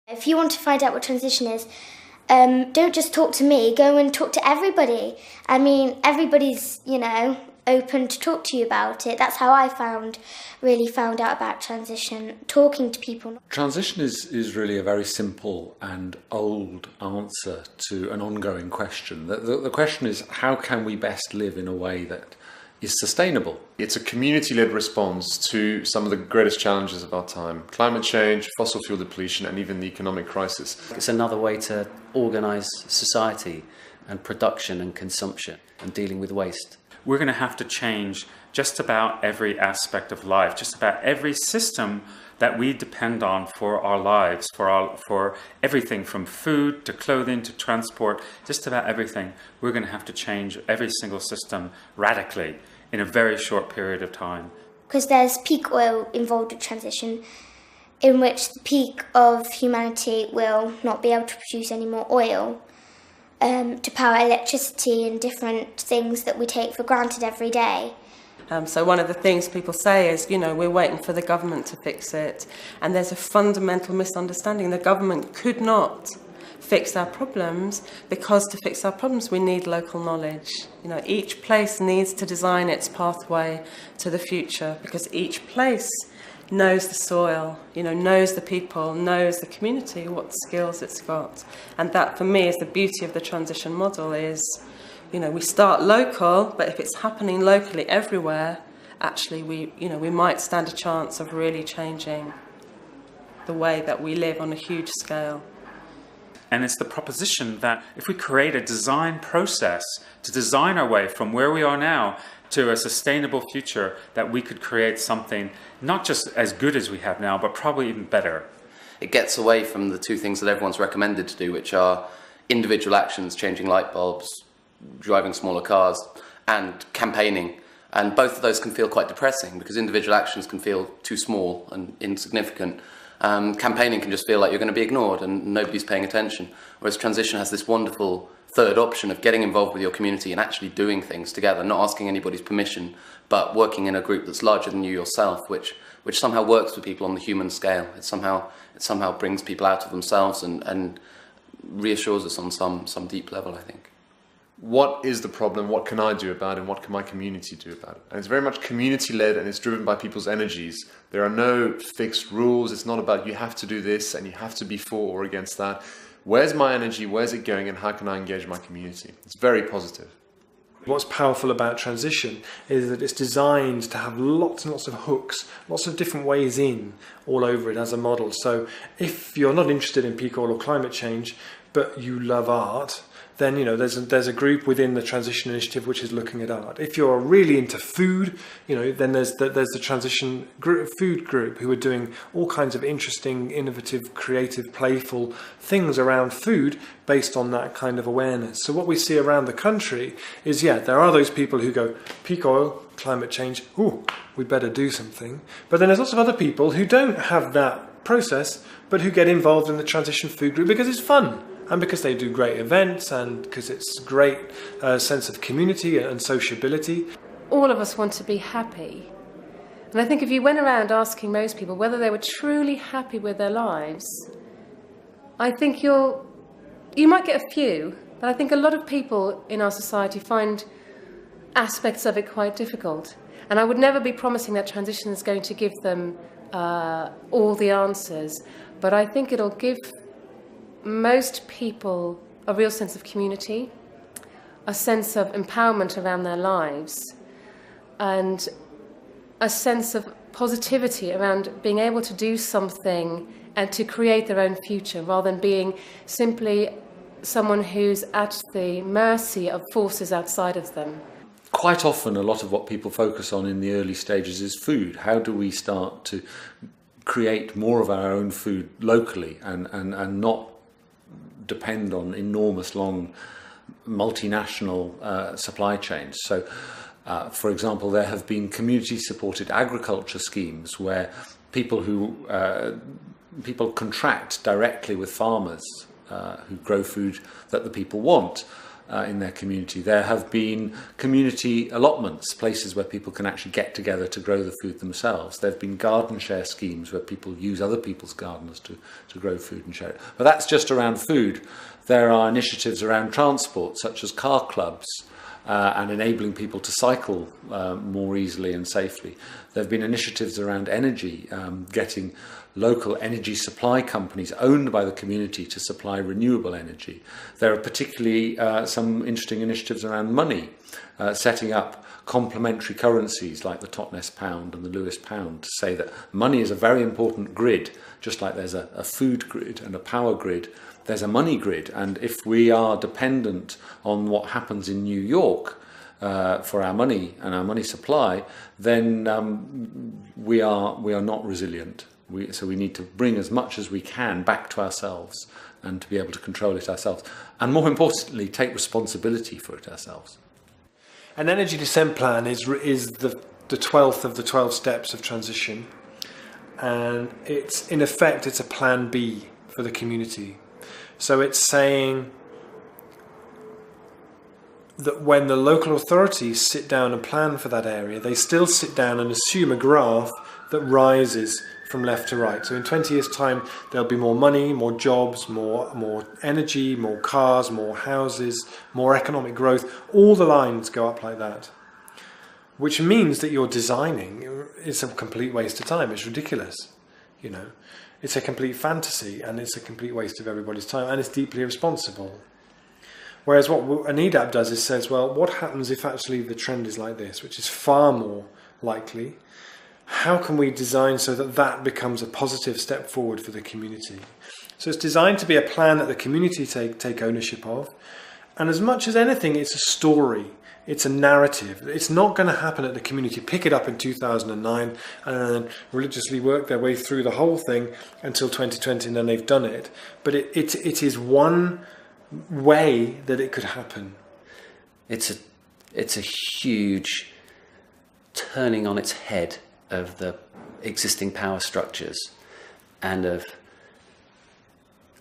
If you want to find out what transition is, don't just talk to me, go and talk to everybody. I mean, everybody's, open to talk to you about it. That's how I really found out about transition, talking to people. Transition is really a very simple and old answer to an ongoing question. The question is, how can we best live in a way that is sustainable? It's a community-led response to some of the greatest challenges of our time: climate change, fossil fuel depletion, and even the economic crisis. It's another way to organise society and production and consumption and dealing with waste. We're going to have to change just about every aspect of life, just about every system that we depend on for our lives, for everything from food to clothing to transport, just about everything. We're going to have to change every single system radically in a very short period of time. Because there's peak oil involved with transition, in which the peak of humanity will not be able to produce any more oil to power electricity and different things that we take for granted every day. So one of the things people say is, we're waiting for the government to fix it. And there's a fundamental misunderstanding. The government could not fix our problems, because to fix our problems we need local knowledge. Each place needs to design its pathway to the future, because each place knows the soil, knows the people, knows the community, what skills it's got. And that, for me, is the beauty of the transition model is, we start local, but if it's happening locally everywhere, actually we might stand a chance of really changing the way that we live on a huge scale. And it's the proposition that if we create a design process to design our way from where we are now to a sustainable future, that we could create something not just as good as we have now, but probably even better. It gets away from the two things that everyone's recommended to do, which are individual actions, changing light bulbs, driving smaller cars, and campaigning. And both of those can feel quite depressing, because individual actions can feel too small and insignificant. Campaigning can just feel like you're going to be ignored and nobody's paying attention. Whereas transition has this wonderful third option of getting involved with your community and actually doing things together, not asking anybody's permission, but working in a group that's larger than you yourself, which somehow works with people on the human scale. It somehow brings people out of themselves and reassures us on some deep level, I think. What is the problem? What can I do about it? And what can my community do about it? And it's very much community-led, and it's driven by people's energies. There are no fixed rules. It's not about you have to do this and you have to be for or against that. Where's my energy? Where's it going? And how can I engage my community? It's very positive. What's powerful about transition is that it's designed to have lots and lots of hooks, lots of different ways in all over it as a model. So if you're not interested in peak oil or climate change, but you love art, then there's a group within the Transition Initiative which is looking at art. If you're really into food, then there's the Transition Food Group, who are doing all kinds of interesting, innovative, creative, playful things around food based on that kind of awareness. So what we see around the country is, there are those people who go, peak oil, climate change, we better do something. But then there's lots of other people who don't have that process, but who get involved in the Transition Food Group because it's fun. And because they do great events, and because it's a great sense of community and sociability. All of us want to be happy. And I think if you went around asking most people whether they were truly happy with their lives, I think you might get a few, but I think a lot of people in our society find aspects of it quite difficult. And I would never be promising that transition is going to give them all the answers, but I think it'll give most people a real sense of community, a sense of empowerment around their lives, and a sense of positivity around being able to do something and to create their own future, rather than being simply someone who's at the mercy of forces outside of them. Quite often, a lot of what people focus on in the early stages is food. How do we start to create more of our own food locally and not depend on enormous long multinational supply chains? So for example, there have been community supported agriculture schemes where people contract directly with farmers who grow food that the people want. in their community. There have been community allotments, places where people can actually get together to grow the food themselves. There have been garden share schemes where people use other people's gardens to grow food and share it. But that's just around food. There are initiatives around transport, such as car clubs, and enabling people to cycle more easily and safely. There have been initiatives around energy, getting local energy supply companies owned by the community to supply renewable energy. There are particularly some interesting initiatives around money, setting up complementary currencies like the Totnes pound and the Lewis pound, to say that money is a very important grid, just like there's a food grid and a power grid. There's a money grid, and if we are dependent on what happens in New York for our money and our money supply, then we are not resilient. So we need to bring as much as we can back to ourselves and to be able to control it ourselves, and more importantly, take responsibility for it ourselves. An energy descent plan is the 12th of the 12 steps of transition, and it's in effect it's a plan B for the community. So it's saying that when the local authorities sit down and plan for that area, they still sit down and assume a graph that rises from left to right. So in 20 years' time, there'll be more money, more jobs, more energy, more cars, more houses, more economic growth. All the lines go up like that, which means that you're designing is a complete waste of time. It's ridiculous, you know. It's a complete fantasy, and it's a complete waste of everybody's time, and it's deeply irresponsible. Whereas what an EDAP does is says, well, what happens if actually the trend is like this, which is far more likely? How can we design so that that becomes a positive step forward for the community? So it's designed to be a plan that the community take ownership of, and as much as anything, it's a story. It's a narrative. It's not going to happen at the community pick it up in 2009 and then religiously work their way through the whole thing until 2020 and then they've done it. But it is one way that it could happen. It's a huge turning on its head of the existing power structures and of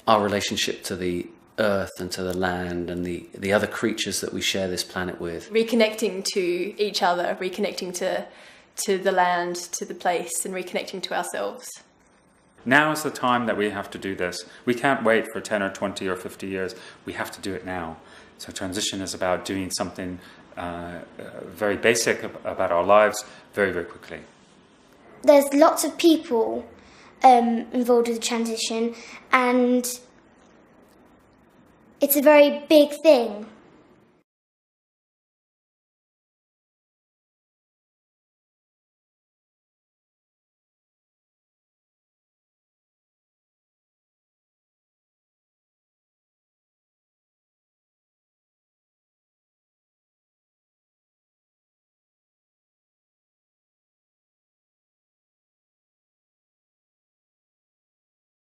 our relationship to the earth and to the land and the other creatures that we share this planet with. Reconnecting to each other, reconnecting to the land, to the place, and reconnecting to ourselves. Now is the time that we have to do this. We can't wait for 10 or 20 or 50 years. We have to do it now. So transition is about doing something very basic about our lives very, very quickly. There's lots of people involved with the transition, and it's a very big thing.